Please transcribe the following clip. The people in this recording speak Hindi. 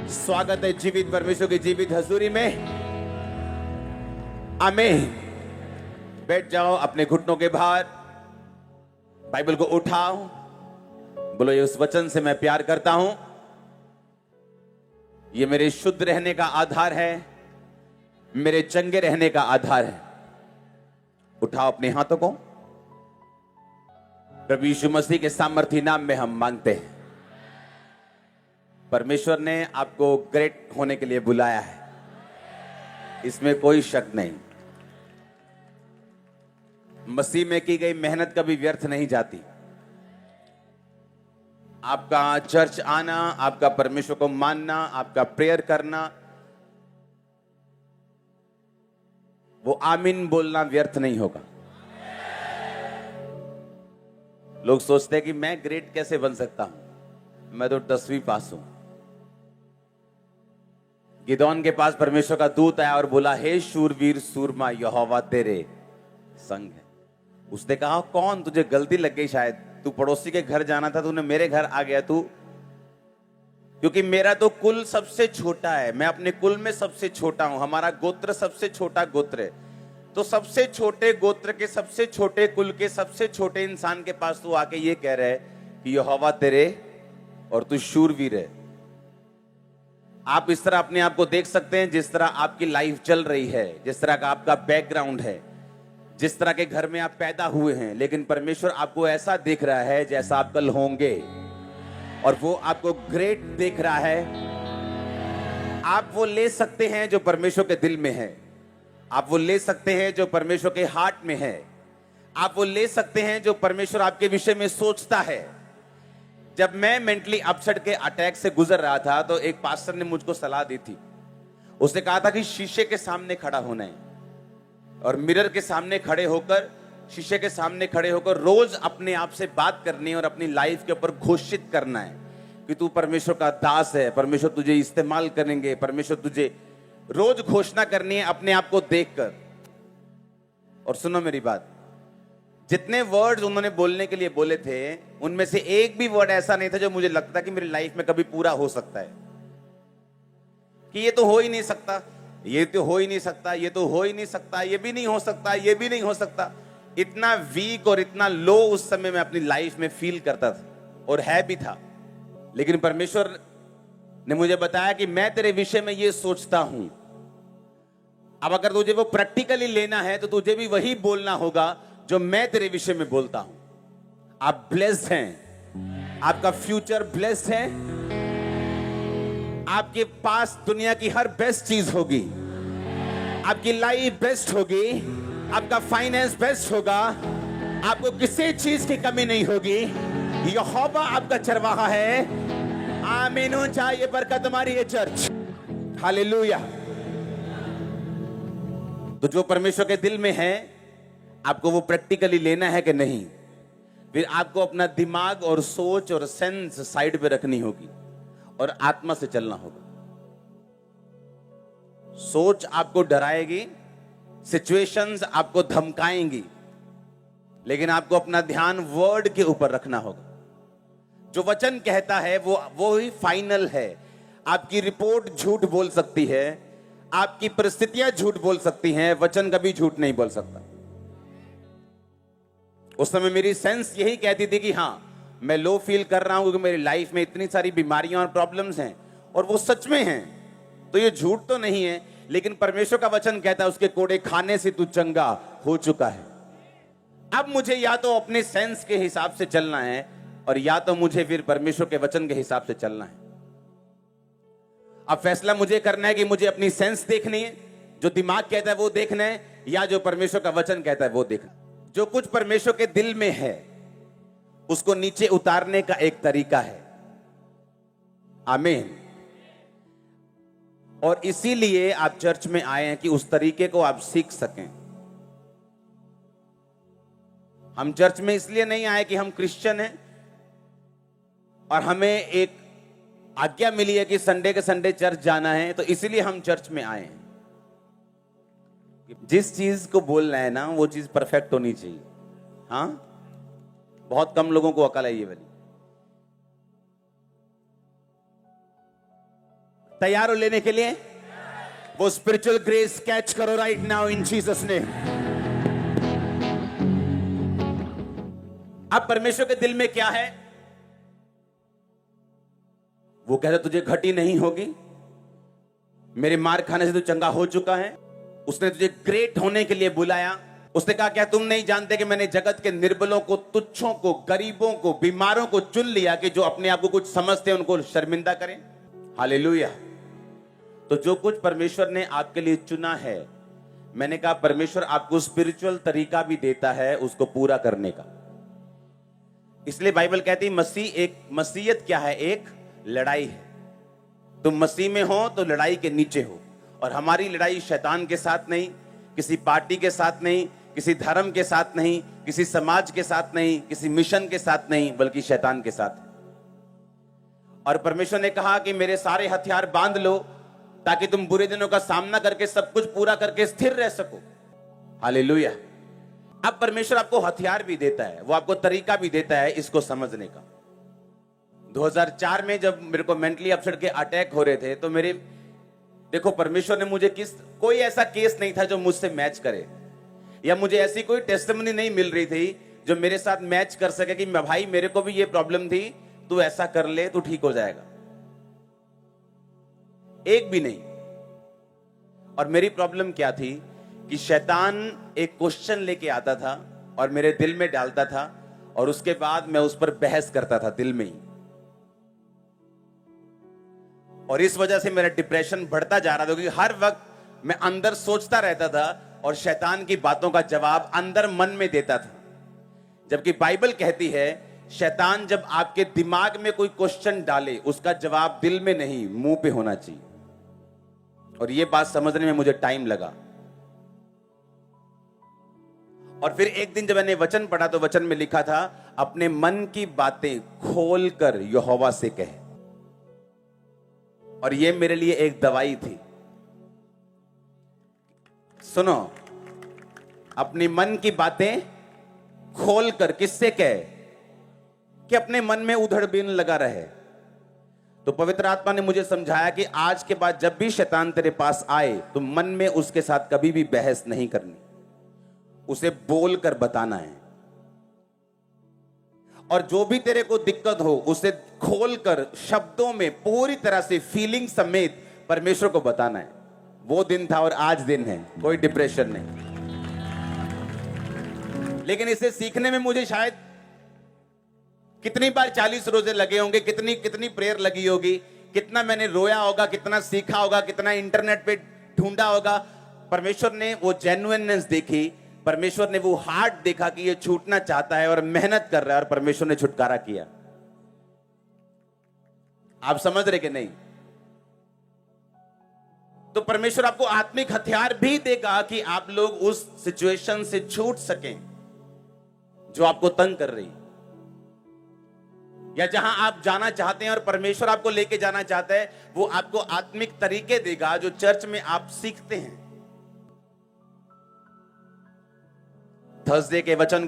स्वागत है जीवित परमेश्वर की जीवित हजूरी में। आमीन। बैठ जाओ अपने घुटनों के भार, बाइबल को उठाओ, बोलो ये उस वचन से मैं प्यार करता हूं, ये मेरे शुद्ध रहने का आधार है, मेरे चंगे रहने का आधार है। उठाओ अपने हाथों को, प्रभु यीशु मसीह के सामर्थी नाम में हम मांगते हैं। परमेश्वर ने आपको ग्रेट होने के लिए बुलाया है, इसमें कोई शक नहीं। मसीह में की गई मेहनत कभी व्यर्थ नहीं जाती। आपका चर्च आना, आपका परमेश्वर को मानना, आपका प्रेयर करना, वो आमीन बोलना व्यर्थ नहीं होगा। लोग सोचते हैं कि मैं ग्रेट कैसे बन सकता हूं, मैं तो 10वीं पास हूं। गिदोन के पास परमेश्वर का दूत आया और बोला, हे शूरवीर सूरमा, यहोवा तेरे संग है। उसने कहा, कौन, तुझे गलती लग गई शायद, तू पड़ोसी के घर जाना था, तूने मेरे घर आ गया तू, क्योंकि मेरा तो कुल सबसे छोटा है, मैं अपने कुल में सबसे छोटा हूं, हमारा गोत्र सबसे छोटा गोत्र है। तो सबसे छोटे गोत्र के सबसे छोटे कुल के सबसे छोटे इंसान के पास तू आके ये कह रहा है कि यहोवा तेरे और तू शूरवीर है। आप इस तरह अपने आप को देख सकते हैं, जिस तरह आपकी लाइफ चल रही है, जिस तरह का आपका बैकग्राउंड है, जिस तरह के घर में आप पैदा हुए हैं, लेकिन परमेश्वर आपको ऐसा देख रहा है जैसा आप कल होंगे, और वो आपको ग्रेट देख रहा है। आप वो ले सकते हैं जो परमेश्वर के दिल में है, आप वो ले सकते हैं जो परमेश्वर के हार्ट में है, आप वो ले सकते हैं जो परमेश्वर आपके विषय में सोचता है। जब मैं मेंटली अपसेट के अटैक से गुजर रहा था, तो एक पास्टर ने मुझको सलाह दी थी। उसने कहा था कि शीशे के सामने खड़ा होना है और मिरर के सामने खड़े होकर, शीशे के सामने खड़े होकर रोज अपने आप से बात करनी है और अपनी लाइफ के ऊपर घोषित करना है कि तू परमेश्वर का दास है, परमेश्वर तुझे इस्तेमाल करेंगे, परमेश्वर तुझे, रोज घोषणा करनी है अपने आप को देखकर। और सुनो मेरी बात, जितने वर्ड्स उन्होंने बोलने के लिए बोले थे, उनमें से एक भी वर्ड ऐसा नहीं था जो मुझे लगता कि मेरी लाइफ में कभी पूरा हो सकता है, कि ये तो हो ही नहीं सकता, ये तो हो ही नहीं सकता, ये तो हो ही नहीं सकता, ये भी नहीं हो सकता, ये भी नहीं हो सकता। इतना वीक और इतना लो उस समय मैं अपनी लाइफ में फील करता था, और है भी था। लेकिन परमेश्वर ने मुझे बताया कि मैं तेरे विषय में ये सोचता हूं। अब अगर तुझे वो प्रैक्टिकली लेना है तो तुझे भी वही बोलना होगा जो मैं तेरे विषय में बोलता हूं। आप ब्लेस्ड हैं, आपका फ्यूचर ब्लेस्ड है, आपके पास दुनिया की हर बेस्ट चीज होगी, आपकी लाइफ बेस्ट होगी, आपका फाइनेंस बेस्ट होगा, आपको किसी चीज की कमी नहीं होगी। यहोवा आपका चरवाहा है। आमीन। चाहिए बरकत तुम्हारी ये चर्च। हालेलुया। तो जो परमेश्वर के दिल में है, आपको वो प्रैक्टिकली लेना है कि नहीं, फिर आपको अपना दिमाग और सोच और सेंस साइड पे रखनी होगी और आत्मा से चलना होगा। सोच आपको डराएगी, सिचुएशंस आपको धमकाएंगी, लेकिन आपको अपना ध्यान वर्ड के ऊपर रखना होगा। जो वचन कहता है वो ही फाइनल है। आपकी रिपोर्ट झूठ बोल सकती है, आपकी परिस्थितियां झूठ बोल सकती हैं, वचन कभी झूठ नहीं बोल सकता। उस समय मेरी सेंस यही कहती थी कि हाँ, मैं लो फील कर रहा हूं क्योंकि मेरी लाइफ में इतनी सारी बीमारियां और प्रॉब्लम्स हैं, और वो सच में हैं, तो ये झूठ तो नहीं है। लेकिन परमेश्वर का वचन कहता है उसके कोड़े खाने से तू चंगा हो चुका है। अब मुझे या तो अपने सेंस के हिसाब से चलना है, और या तो मुझे फिर परमेश्वर के वचन के हिसाब से चलना है। अब फैसला मुझे करना है कि मुझे अपनी सेंस देखनी है, जो दिमाग कहता है वो देखना है, या जो परमेश्वर का वचन कहता है वो देखना। जो कुछ परमेश्वर के दिल में है उसको नीचे उतारने का एक तरीका है। आमीन। और इसीलिए आप चर्च में आए हैं कि उस तरीके को आप सीख सकें। हम चर्च में इसलिए नहीं आए कि हम क्रिश्चियन हैं और हमें एक आज्ञा मिली है कि संडे के संडे चर्च जाना है, तो इसीलिए हम चर्च में आए हैं। जिस चीज को बोलना है ना, वो चीज परफेक्ट होनी चाहिए। हाँ, बहुत कम लोगों को अकल है ये वाली। तैयार हो लेने के लिए? वो स्पिरिचुअल ग्रेस कैच करो right now in Jesus name. अब परमेश्वर के दिल में क्या है? वो कह रहा तुझे घटी नहीं होगी, मेरे मार खाने से तू चंगा हो चुका है। उसने तुझे ग्रेट होने के लिए बुलाया। उसने कहा क्या तुम नहीं जानते कि मैंने जगत के निर्बलों को, तुच्छों को, गरीबों को, बीमारों को चुन लिया कि जो अपने आप को कुछ समझते हैं उनको शर्मिंदा करें। हालेलुया। तो जो कुछ परमेश्वर ने आपके लिए चुना है, मैंने कहा परमेश्वर आपको स्पिरिचुअल तरीका भी देता है उसको पूरा करने का। इसलिए बाइबल कहती है मसीहत क्या है? एक लड़ाई है। तुम मसीह में हो तो लड़ाई के नीचे हो, और हमारी लड़ाई शैतान के साथ नहीं, किसी पार्टी के साथ नहीं, किसी धर्म के साथ नहीं, किसी समाज के साथ नहीं, किसी मिशन के साथ नहीं, बल्कि शैतान के साथ। और परमेश्वर ने कहा कि मेरे सारे हथियार बांध लो ताकि तुम बुरे दिनों का सामना करके सब कुछ पूरा करके स्थिर रह सको। हालेलुया। अब परमेश्वर आपको हथियार भी देता है, वो आपको तरीका भी देता है इसको समझने का। 2004 में जब मेरे को मेंटली अपसेट के अटैक हो रहे थे, तो देखो परमेश्वर ने मुझे कोई ऐसा केस नहीं था जो मुझसे मैच करे, या मुझे ऐसी कोई टेस्टिमनी नहीं मिल रही थी जो मेरे साथ मैच कर सके कि मैं भाई मेरे को भी ये प्रॉब्लम थी, तू ऐसा कर ले तू ठीक हो जाएगा। एक भी नहीं। और मेरी प्रॉब्लम क्या थी कि शैतान एक क्वेश्चन लेके आता था और मेरे दिल में डालता था, और उसके बाद मैं उस पर बहस करता था दिल में ही। और इस वजह से मेरा डिप्रेशन बढ़ता जा रहा था, क्योंकि हर वक्त मैं अंदर सोचता रहता था और शैतान की बातों का जवाब अंदर मन में देता था। जबकि बाइबल कहती है शैतान जब आपके दिमाग में कोई क्वेश्चन डाले, उसका जवाब दिल में नहीं मुंह पे होना चाहिए। और यह बात समझने में मुझे टाइम लगा। और फिर एक दिन जब मैंने वचन पढ़ा तो वचन में लिखा था, अपने मन की बातें खोलकर यहोवा से कहे। और ये मेरे लिए एक दवाई थी। सुनो, अपनी मन की बातें खोलकर किससे कहे? कि अपने मन में उधड़ बिन लगा रहे। तो पवित्र आत्मा ने मुझे समझाया कि आज के बाद जब भी शैतान तेरे पास आए तो मन में उसके साथ कभी भी बहस नहीं करनी, उसे बोलकर बताना है। और जो भी तेरे को दिक्कत हो उसे खोलकर शब्दों में पूरी तरह से फीलिंग समेत परमेश्वर को बताना है। वो दिन था और आज दिन है, कोई डिप्रेशन नहीं। लेकिन इसे सीखने में मुझे शायद कितनी बार 40 रोजे लगे होंगे, कितनी प्रेयर लगी होगी, कितना मैंने रोया होगा, कितना सीखा होगा, कितना इंटरनेट पे ढूंढा होगा। परमेश्वर ने वो जेन्युइननेस देखी, परमेश्वर ने वो हार्ट देखा कि ये छूटना चाहता है और मेहनत कर रहा है, और परमेश्वर ने छुटकारा किया। आप समझ रहे कि नहीं? तो परमेश्वर आपको आत्मिक हथियार भी देगा कि आप लोग उस सिचुएशन से छूट सकें जो आपको तंग कर रही, या जहां आप जाना चाहते हैं और परमेश्वर आपको लेके जाना चाहता है। वो आपको आत्मिक तरीके देगा जो चर्च में आप सीखते हैं। थर्सडे के वचन